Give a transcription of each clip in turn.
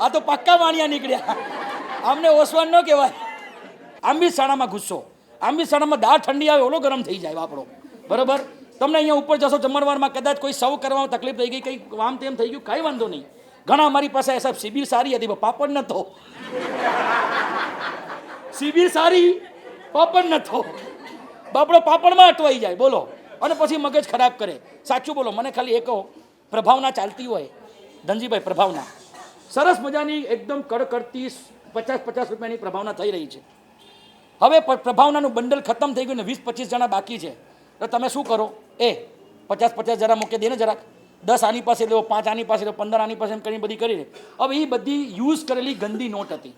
આ તો પાક્કા વાણિયા નીકળ્યા. આમને ઓસવાન ન કહેવાય. આંબી શાળામાં ઘૂસશો, આંબી શાળામાં દાળ ઠંડી આવે ઓલો ગરમ થઈ જાય આપણો. બરાબર, તમને અહીંયા ઉપર જશો જમણવારમાં કદાચ કોઈ સર્વ કરવામાં તકલીફ થઈ ગઈ, કંઈ આમ તેમ થઈ ગયું, કાંઈ વાંધો નહીં. ઘણા મારી પાસે સાહેબ શિબિર સારી હતી, પાપડ નતો. શિબિર સારી, પાપડ નતો. બાપડો પાપડમાં અટવાઈ જાય, બોલો, અને પછી મગજ ખરાબ કરે. સાચું બોલો, મને ખાલી એક પ્રભાવના ચાલતી હોય, ધનજીભાઈ પ્રભાવના સરસ મજાની એકદમ કડકડતી 50-50 રૂપિયાની પ્રભાવના થઈ રહી છે. હવે પ્રભાવનાનું બંડલ ખતમ થઈ ગયું ને 20-25 જણા બાકી છે, તો તમે શું કરો? 50-50 જરા મૂકી દે ને, જરાક 10 આની પાસે લેવો, 5 આની પાસે લેવો, 15 આની પાસે એમ કરીને બધી કરી. હવે એ બધી યુઝ કરેલી ગંદી નોટ હતી.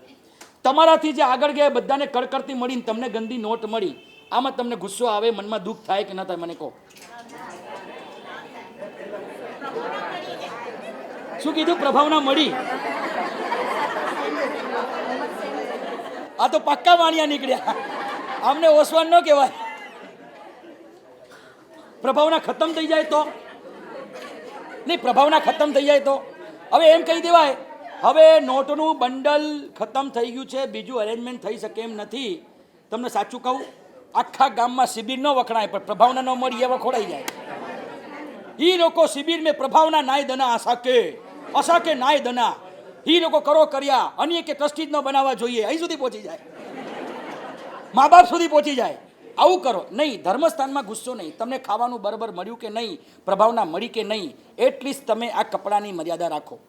તમારાથી જે આગળ ગયા બધાને કડકડતી મળીને તમને ગંદી નોટ મળી. આમાં તમને ગુસ્સો આવે, મનમાં દુઃખ થાય કે ન થાય? મને કહો. શું કીધું? પ્રભાવના મળી. આ તો પાક્કા વાણિયા નીકળ્યા. આમને ઓસવાન ન કહેવાય. પ્રભાવના ખતમ થઈ જાય તો નહીં, પ્રભાવના ખતમ થઈ જાય તો હવે એમ કહી દેવાય, હવે નોટનું બંડલ ખતમ થઈ ગયું છે, બીજું અરેન્જમેન્ટ થઈ શકે એમ નથી. તમને સાચું કહું, આખા ગામમાં શિબિર ન વખણાય પણ પ્રભાવના ન મળી એ વખોડાઈ જાય. એ લોકો શિબિર મેં પ્રભાવના નાય દના અસાકે નાય દના, એ લોકો કરો કર્યા અને કે ટ્રસ્ટી જ ન બનાવવા જોઈએ, અહીં સુધી પહોંચી જાય, મા બાપ સુધી પહોંચી જાય. આવું કરો નહીં. ધર્મસ્થાનમાં ગુસ્સો નહીં. તમને ખાવાનું બરાબર મળ્યું કે નહીં, પ્રભાવના મળી કે નહીં, એટલીસ્ટ તમે આ કપડાની મર્યાદા રાખો.